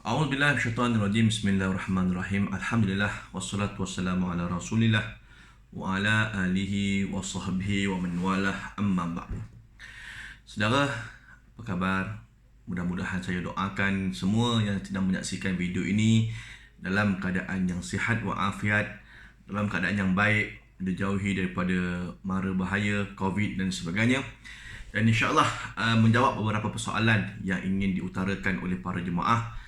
A'udzubillahi minasyaitonirrajim. Bismillahirrahmanirrahim. Alhamdulillah wassalatu wassalamu ala Rasulillah wa ala alihi wa sahbihi wa man walah, amma ba'du. Saudara, apa khabar? Mudah-mudahan saya doakan semua yang sedang menyaksikan video ini dalam keadaan yang sihat wa afiat, dalam keadaan yang baik, dijauhi daripada mara bahaya COVID dan sebagainya. Dan insya-Allah menjawab beberapa persoalan yang ingin diutarakan oleh para jemaah,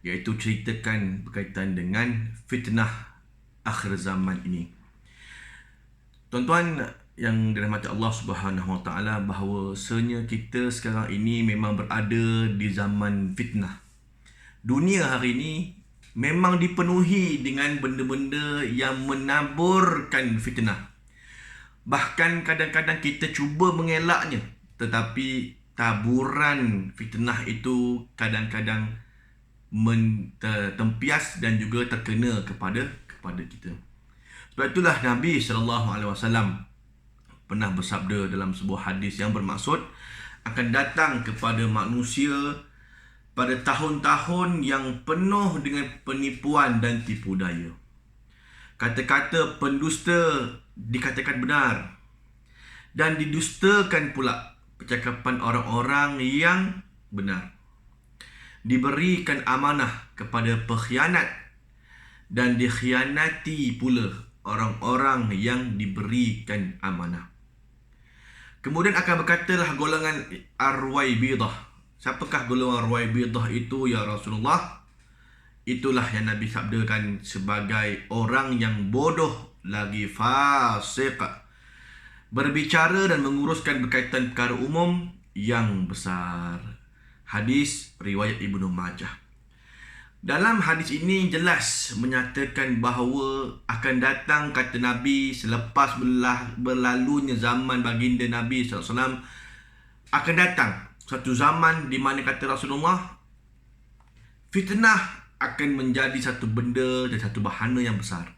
iaitu ceritakan berkaitan dengan fitnah akhir zaman ini. Tuan-tuan yang dirahmati Allah Subhanahu Wa Taala, bahawasanya kita sekarang ini memang berada di zaman fitnah. Dunia hari ini memang dipenuhi dengan benda-benda yang menaburkan fitnah. Bahkan kadang-kadang kita cuba mengelaknya, tetapi taburan fitnah itu kadang-kadang tempias dan juga terkena kepada kita. Sebab itulah Nabi SAW pernah bersabda dalam sebuah hadis yang bermaksud akan datang kepada manusia pada tahun-tahun yang penuh dengan penipuan dan tipu daya. Kata-kata pendusta dikatakan benar dan didustakan pula percakapan orang-orang yang benar. Diberikan amanah kepada pengkhianat dan dikhianati pula orang-orang yang diberikan amanah. Kemudian akan berkatalah golongan Ar-Ruwaibidah. Siapakah golongan Ar-Ruwaibidah itu ya Rasulullah? Itulah yang Nabi sabdakan sebagai orang yang bodoh lagi fasik, berbicara dan menguruskan berkaitan perkara umum yang besar. Hadis riwayat Ibnu Majah. Dalam hadis ini jelas menyatakan bahawa akan datang, kata Nabi, selepas berlalunya zaman baginda Nabi SAW, akan datang satu zaman di mana, kata Rasulullah, fitnah akan menjadi satu benda dan satu bahana yang besar.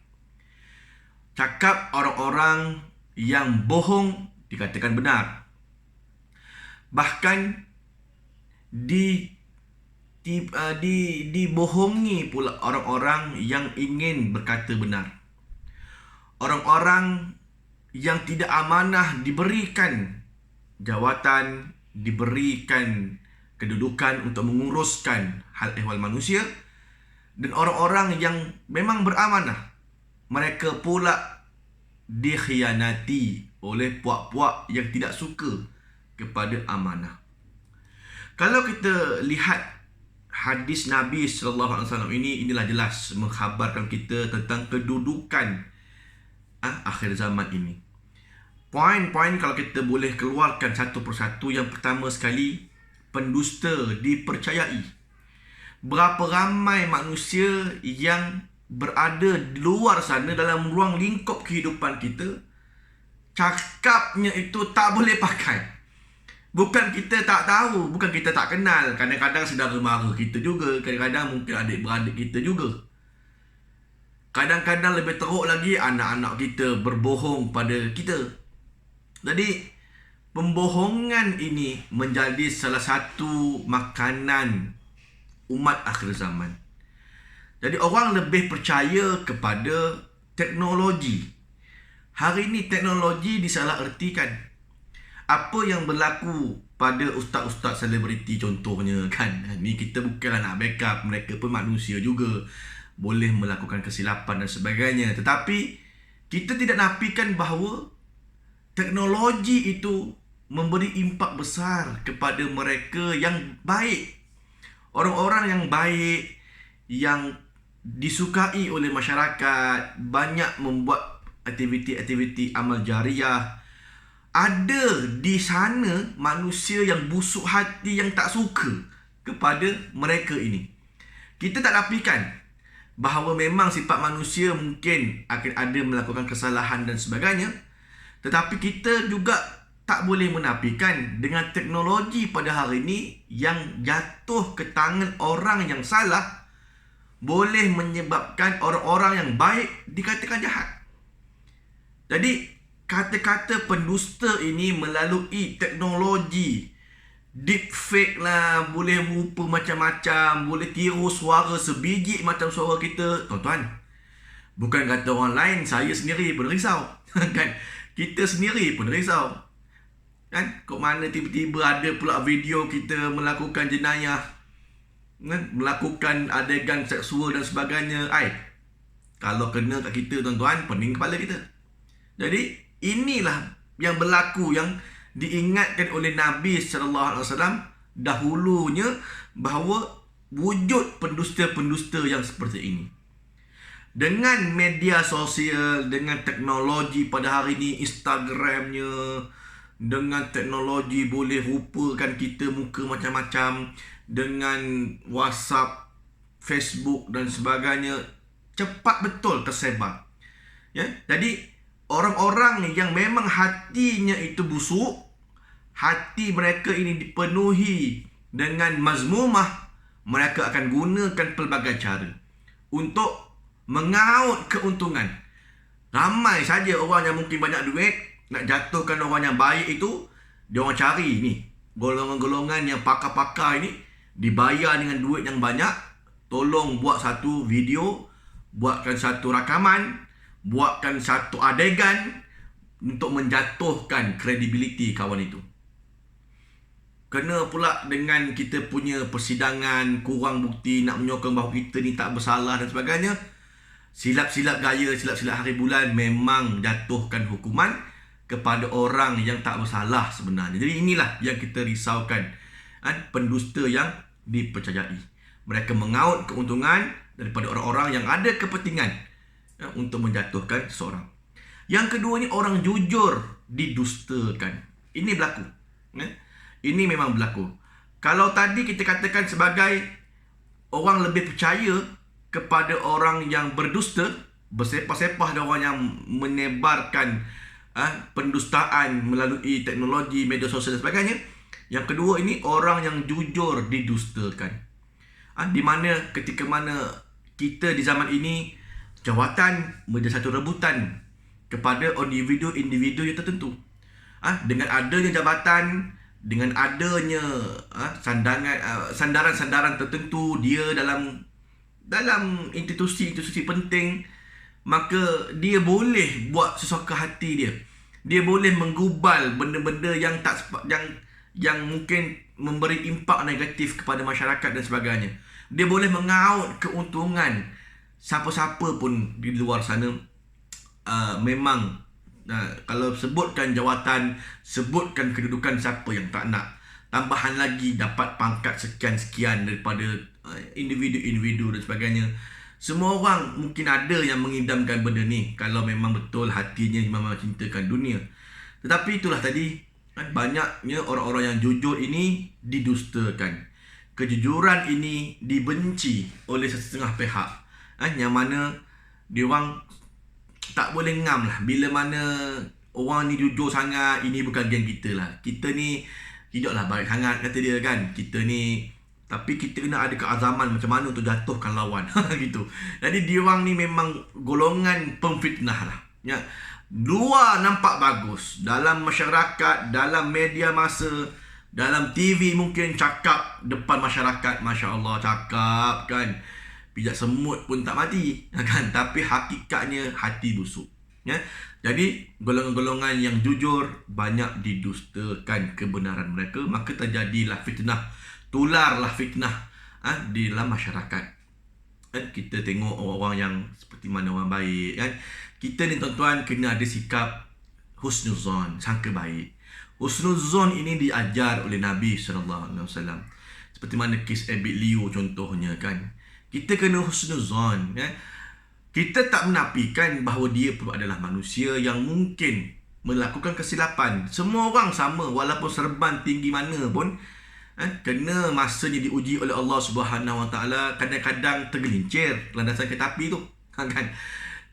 Cakap orang-orang yang bohong dikatakan benar. Bahkan dibohongi pula orang-orang yang ingin berkata benar. Orang-orang yang tidak amanah diberikan jawatan, diberikan kedudukan untuk menguruskan hal ehwal manusia. Dan orang-orang yang memang beramanah, mereka pula dikhianati oleh puak-puak yang tidak suka kepada amanah. Kalau kita lihat hadis Nabi SAW ini, inilah jelas mengkhabarkan kita tentang kedudukan akhir zaman ini. Poin-poin kalau kita boleh keluarkan satu persatu. Yang pertama sekali, pendusta dipercayai. Berapa ramai manusia yang berada di luar sana dalam ruang lingkup kehidupan kita, cakapnya itu tak boleh pakai. Bukan kita tak tahu, bukan kita tak kenal. Kadang-kadang saudara mara kita juga, kadang-kadang mungkin adik-beradik kita juga. Kadang-kadang lebih teruk lagi, anak-anak kita berbohong pada kita. Jadi pembohongan ini menjadi salah satu makanan umat akhir zaman. Jadi orang lebih percaya kepada teknologi. Hari ini teknologi disalahertikan. Apa yang berlaku pada ustaz-ustaz selebriti contohnya kan, ni kita bukanlah nak backup, mereka pun manusia juga, boleh melakukan kesilapan dan sebagainya. Tetapi kita tidak nafikan bahawa teknologi itu memberi impak besar kepada mereka yang baik. Orang-orang yang baik, yang disukai oleh masyarakat, banyak membuat aktiviti-aktiviti amal jariah. Ada di sana manusia yang busuk hati, yang tak suka kepada mereka ini. Kita tak nafikan bahawa memang sifat manusia mungkin akan ada melakukan kesalahan dan sebagainya. Tetapi kita juga tak boleh menafikan dengan teknologi pada hari ini yang jatuh ke tangan orang yang salah, boleh menyebabkan orang-orang yang baik dikatakan jahat. Jadi kata-kata pendusta ini melalui teknologi deepfake lah, boleh rupa macam-macam, boleh tiru suara sebiji macam suara kita. Tuan-tuan, bukan kata orang lain, saya sendiri pun risau. Kan? Kita sendiri pun risau. Kan? Kok mana tiba-tiba ada pula video kita melakukan jenayah, kan? Melakukan adegan seksual dan sebagainya. Kalau kena kat kita, tuan-tuan, pening kepala kita. Jadi inilah yang berlaku, yang diingatkan oleh Nabi SAW dahulunya, bahawa wujud pendusta-pendusta yang seperti ini. Dengan media sosial, dengan teknologi pada hari ini, Instagramnya, dengan teknologi boleh rupakan kita muka macam-macam, dengan WhatsApp, Facebook dan sebagainya, cepat betul tersebar. Ya, jadi orang-orang yang memang hatinya itu busuk, hati mereka ini dipenuhi dengan mazmumah, mereka akan gunakan pelbagai cara untuk mengaut keuntungan. Ramai saja orang yang mungkin banyak duit, nak jatuhkan orang yang baik itu, dia orang cari ni golongan-golongan yang pakar-pakar ini, dibayar dengan duit yang banyak, tolong buat satu video, buatkan satu rakaman, buatkan satu adegan untuk menjatuhkan kredibiliti kawan itu. Kena pula dengan kita punya persidangan, kurang bukti, nak menyokong bahawa kita ni tak bersalah dan sebagainya. Silap-silap gaya, silap-silap hari bulan memang jatuhkan hukuman kepada orang yang tak bersalah sebenarnya. Jadi inilah yang kita risaukan, pendusta yang dipercayai. Mereka mengaut keuntungan daripada orang-orang yang ada kepentingan untuk menjatuhkan seseorang. Yang kedua ni, orang jujur didustakan. Ini berlaku. Ini memang berlaku. Kalau tadi kita katakan sebagai orang lebih percaya kepada orang yang berdusta, bersepah-sepah dengan orang yang menebarkan pendustaan melalui teknologi, media sosial dan sebagainya. Yang kedua ini, orang yang jujur didustakan. Di mana ketika mana kita di zaman ini, jawatan menjadi satu rebutan kepada individu-individu yang tertentu. Dengan adanya jabatan, dengan adanya sandaran-sandaran tertentu dia dalam institusi-institusi penting, maka dia boleh buat sesuka hati dia. Dia boleh menggubal benda-benda yang yang mungkin memberi impak negatif kepada masyarakat dan sebagainya. Dia boleh mengaut keuntungan siapa-siapa pun di luar sana. Memang kalau sebutkan jawatan, sebutkan kedudukan, siapa yang tak nak. Tambahan lagi dapat pangkat sekian-sekian daripada individu-individu dan sebagainya. Semua orang mungkin ada yang mengidamkan benda ni, kalau memang betul hatinya memang cintakan dunia. Tetapi itulah tadi, banyaknya orang-orang yang jujur ini didustakan. Kejujuran ini dibenci oleh setengah pihak, yang mana diorang tak boleh ngam lah bila mana orang ni jujur sangat. Ini bukan geng kita lah, kita ni tidaklah baik sangat, kata dia kan. Kita ni, tapi kita kena ada keazaman macam mana untuk jatuhkan lawan. Gitu. Jadi diorang ni memang golongan pemfitnah lah, ya. Luar nampak bagus, dalam masyarakat, dalam media masa, dalam TV mungkin cakap depan masyarakat, Masya Allah, cakap kan, pijak semut pun tak mati, kan? Tapi hakikatnya hati busuk, ya. Jadi golongan-golongan yang jujur banyak didustakan kebenaran mereka, maka terjadilah fitnah, tularlah fitnah di dalam masyarakat. Kita tengok orang-orang yang seperti mana orang baik, kan? Kita ni tuan-tuan kena ada sikap husnuzon, sangka baik. Husnuzon ini diajar oleh Nabi SAW. Seperti mana kes Abid Liu contohnya, kan? Kita kena husnuzon, ya? Kita tak menafikan bahawa dia pun adalah manusia yang mungkin melakukan kesilapan. Semua orang sama, walaupun serban tinggi mana pun, kena masanya diuji oleh Allah Subhanahu Wa Taala. Kadang-kadang tergelincir landasan kereta api tu, kan?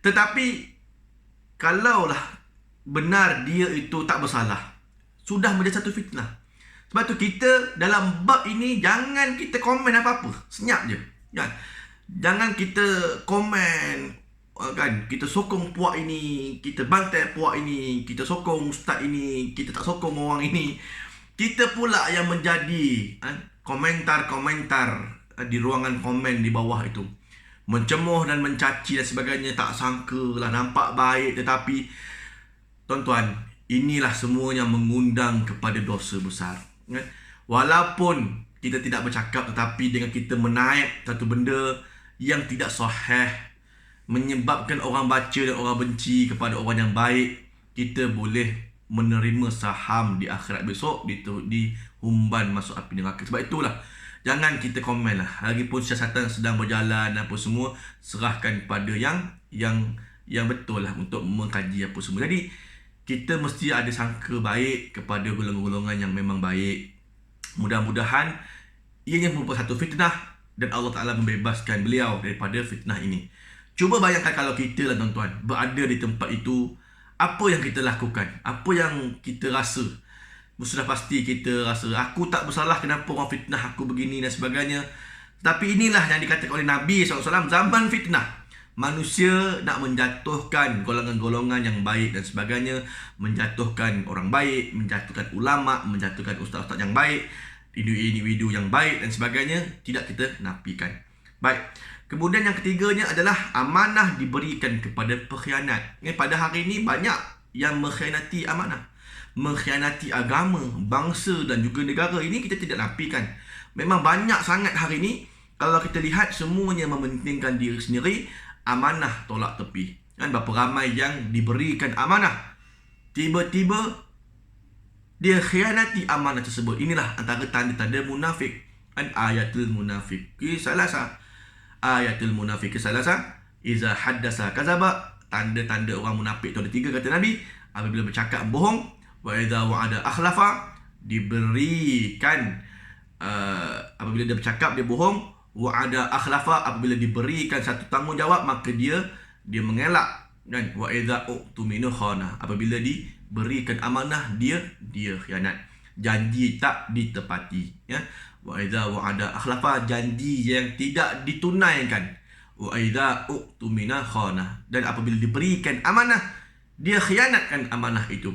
Tetapi kalaulah benar dia itu tak bersalah, sudah menjadi satu fitnah. Sebab tu kita dalam bab ini jangan kita komen apa-apa, senyap je, kan? Jangan kita komen, kan, kita sokong puak ini, kita bantai puak ini, kita sokong ustaz ini, kita tak sokong orang ini. Kita pula yang menjadi komentar-komentar di ruangan komen di bawah itu, mencemoh dan mencaci dan sebagainya. Tak sangka lah, nampak baik, tetapi tuan-tuan, inilah semuanya mengundang kepada dosa besar. Walaupun kita tidak bercakap, tetapi dengan kita menaik satu benda yang tidak sahih, menyebabkan orang baca dan orang benci kepada orang yang baik, kita boleh menerima saham di akhirat besok, dihumban masuk api neraka. Sebab itulah, jangan kita komen lah. Lagipun siasatan sedang berjalan apa semua, serahkan pada yang betul lah untuk mengkaji apa semua. Jadi kita mesti ada sangka baik kepada golongan-golongan yang memang baik. Mudah-mudahan ianya merupakan satu fitnah dan Allah Ta'ala membebaskan beliau daripada fitnah ini. Cuba bayangkan kalau kita lah tuan-tuan berada di tempat itu, apa yang kita lakukan, apa yang kita rasa. Sudah pasti kita rasa, aku tak bersalah, kenapa orang fitnah aku begini dan sebagainya. Tapi inilah yang dikatakan oleh Nabi SAW, zaman fitnah. Manusia nak menjatuhkan golongan-golongan yang baik dan sebagainya, menjatuhkan orang baik, menjatuhkan ulama, menjatuhkan ustaz-ustaz yang baik, individu yang baik dan sebagainya. Tidak kita nafikan. Baik. Kemudian yang ketiganya adalah amanah diberikan kepada pengkhianat. Pada hari ini banyak yang mengkhianati amanah, mengkhianati agama, bangsa dan juga negara. Ini kita tidak nafikan. Memang banyak sangat hari ini. Kalau kita lihat, semuanya mementingkan diri sendiri. Amanah tolak tepi. Berapa ramai yang diberikan amanah, tiba-tiba dia khianati amanah tersebut. Inilah antara tanda-tanda munafik. Ayatul munafik salasa. Ayatul munafik salasa. Iza haddasa kazaba. Tanda-tanda orang munafik itu ada 3, kata Nabi. Apabila bercakap bohong. Wa idza wa'ada akhlafa. Diberikan apabila dia bercakap dia bohong. Wa'ada akhlafa. Apabila diberikan satu tanggungjawab, maka dia mengelak. Dan wa idza u'tuminu khana. Apabila diberikan amanah, dia khianat. Janji tak ditepati, ya. Wa idza wa'ada akhlafa, janji yang tidak ditunaikan. Wa idza u'tumina khana. Dan apabila diberikan amanah, dia khianatkan amanah itu.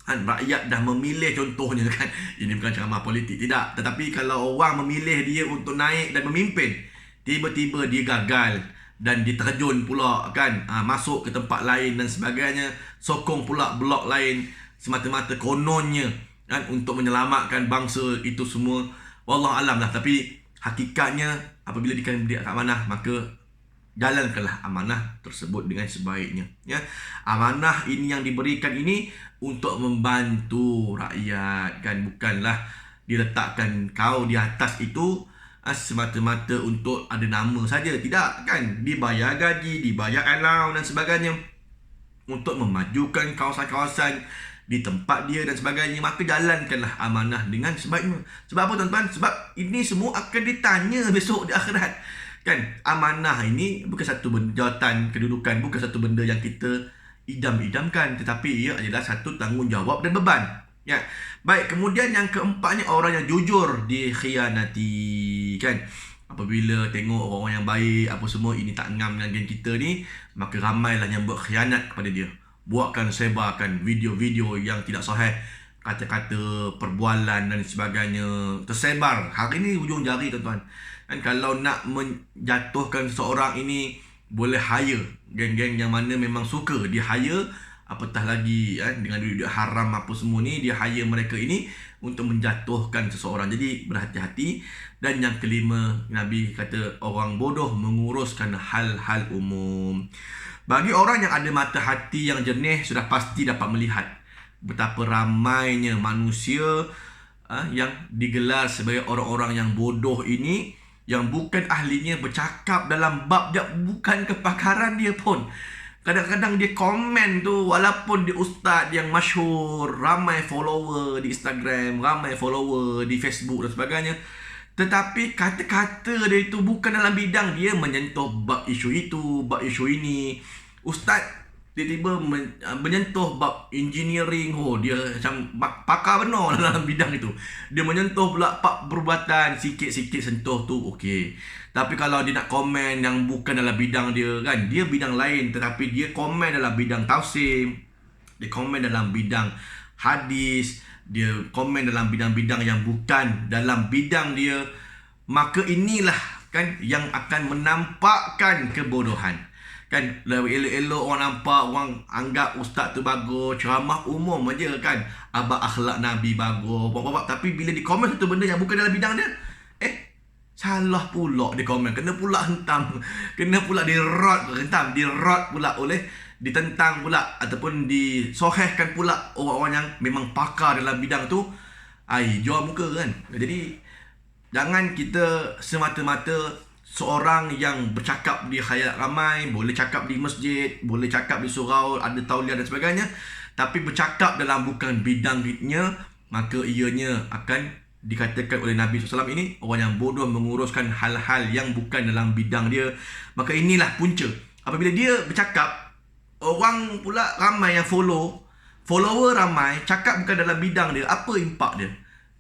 Rakyat dah memilih, contohnya kan, ini bukan ceramah politik, tidak, tetapi kalau orang memilih dia untuk naik dan memimpin, tiba-tiba dia gagal dan diterjun pula kan, masuk ke tempat lain dan sebagainya, sokong pula blok lain semata-mata kononnya kan, untuk menyelamatkan bangsa itu semua. Wallahu alam lah. Tapi hakikatnya apabila diberi amanah, maka jalankanlah amanah tersebut dengan sebaiknya, ya. Amanah ini yang diberikan ini untuk membantu rakyat kan, bukanlah diletakkan kau di atas itu semata-mata untuk ada nama saja. Tidak kan, dibayar gaji, dibayar allowance dan sebagainya untuk memajukan kawasan-kawasan di tempat dia dan sebagainya. Maka jalankanlah amanah dengan sebaiknya. Sebab apa tuan-tuan? Sebab ini semua akan ditanya besok di akhirat kan. Amanah ini bukan satu jawatan kedudukan, bukan satu benda yang kita idam-idamkan, tetapi ia adalah satu tanggungjawab dan beban, ya. Baik, kemudian yang keempatnya, orang yang jujur dikhianati kan. Apabila tengok orang yang baik apa semua, ini tak ngam dengan geng kita ni, maka ramailah yang buat khianat kepada dia. Buatkan, sebarkan video-video yang tidak sahih, kata-kata, perbualan dan sebagainya tersebar. Hari ni hujung jari tuan-tuan. Dan kalau nak menjatuhkan seseorang ini, boleh hire geng-geng yang mana memang suka dia hire, apatah lagi dengan duit-duit haram apa semua ni, dia hire mereka ini untuk menjatuhkan seseorang. Jadi berhati-hati. Dan yang kelima, Nabi kata orang bodoh menguruskan hal-hal umum. Bagi orang yang ada mata hati yang jernih, sudah pasti dapat melihat betapa ramainya manusia yang digelar sebagai orang-orang yang bodoh ini, yang bukan ahlinya bercakap dalam bab dia bukan kepakaran dia pun. Kadang-kadang dia komen tu, walaupun dia ustaz yang masyhur, ramai follower di Instagram, ramai follower di Facebook dan sebagainya, tetapi kata-kata dia itu bukan dalam bidang dia, menyentuh bab isu itu, bab isu ini. Ustaz tiba-tiba menyentuh bab engineering, dia macam pakar benar dalam bidang itu. Dia menyentuh pula bab perubatan, sikit-sikit sentuh tu, okey. Tapi kalau dia nak komen yang bukan dalam bidang dia kan, dia bidang lain, tetapi dia komen dalam bidang tafsir, dia komen dalam bidang hadis, dia komen dalam bidang-bidang yang bukan dalam bidang dia, maka inilah kan yang akan menampakkan kebodohan. Kan elok-elok orang nampak, orang anggap ustaz tu bagus, ceramah umum aja kan, abang akhlak Nabi bagus, bapak-bapak, tapi bila di komen satu benda yang bukan dalam bidang dia, salah pula dia komen, kena pula hentam, kena pula dirot pula oleh, ditentang pula ataupun disohehkan pula orang-orang yang memang pakar dalam bidang tu. Jual muka kan. Jadi jangan kita semata-mata seorang yang bercakap di khayal ramai, boleh cakap di masjid, boleh cakap di surau, ada tauliah dan sebagainya, tapi bercakap dalam bukan bidangnya, maka ianya akan dikatakan oleh Nabi SAW ini orang yang bodoh menguruskan hal-hal yang bukan dalam bidang dia. Maka inilah punca. Apabila dia bercakap, orang pula ramai yang follower ramai, cakap bukan dalam bidang dia, apa impak dia?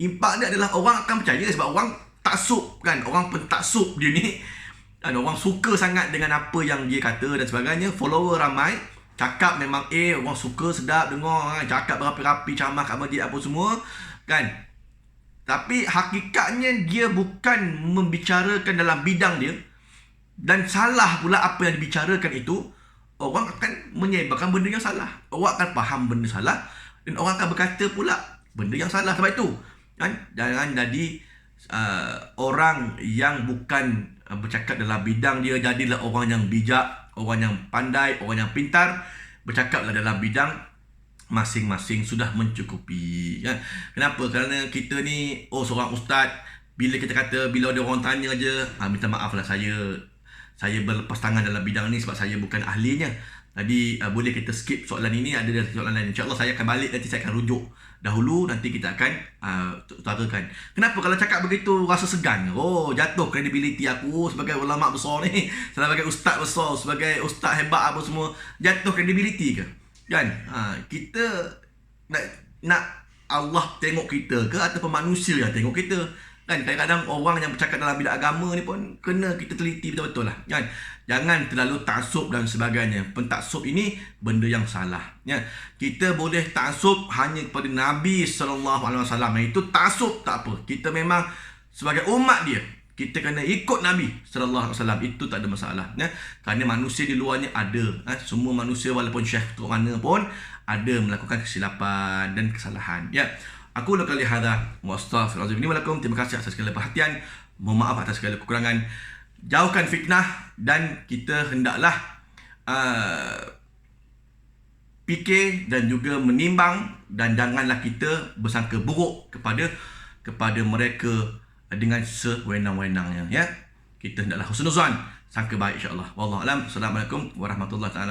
Impak dia adalah orang akan percaya sebab orang taksub kan, orang pentaksub dia ni, dan orang suka sangat dengan apa yang dia kata dan sebagainya. Follower ramai, cakap memang orang suka, sedap dengar kan, cakap berapi-rapi, ceramah kat masjid apa semua kan. Tapi hakikatnya dia bukan membicarakan dalam bidang dia, dan salah pula apa yang dibicarakan itu. Orang akan menyebarkan benda yang salah, orang akan faham benda salah, dan orang akan berkata pula benda yang salah. Sebab itu kan, jangan jadi orang yang bukan bercakap dalam bidang dia. Jadilah orang yang bijak, orang yang pandai, orang yang pintar, bercakaplah dalam bidang masing-masing, sudah mencukupi kan. Kenapa? Kerana kita ni seorang ustaz, bila kita kata, bila ada orang tanya aja, minta maaf lah, saya berlepas tangan dalam bidang ni sebab saya bukan ahlinya. Jadi boleh kita skip soalan ini, ada soalan lain. InsyaAllah saya akan balik, nanti saya akan rujuk dahulu, nanti kita akan utarakan. Kenapa kalau cakap begitu rasa segan? Jatuh kredibiliti aku sebagai ulama besar ni, sebagai ustaz besar, sebagai ustaz hebat apa semua, jatuh kredibiliti ke? Kan? Kita nak Allah tengok kita ke ataupun manusia yang tengok kita? Kan kadang-kadang orang yang bercakap dalam bidang agama ni pun kena kita teliti betul-betul lah kan. Jangan terlalu taksub dan sebagainya. Pentaksub ini benda yang salah ya. Kita boleh taksub hanya kepada Nabi SAW, itu taksub tak apa. Kita memang sebagai umat dia, kita kena ikut Nabi SAW, itu tak ada masalah ya. Kerana manusia di luarnya ada semua manusia, walaupun syekh tu mana pun ada melakukan kesilapan dan kesalahan ya. Aku lakukan hadza wa astaghfirullahalazim. Terima kasih atas segala perhatian. Mohon maaf atas segala kekurangan. Jauhkan fitnah, dan kita hendaklah fikir dan juga menimbang, dan janganlah kita bersangka buruk kepada mereka dengan sewenang-wenangnya ya. Kita hendaklah husnuzan, sangka baik insya-Allah. Wallahu alam. Assalamualaikum warahmatullahi taala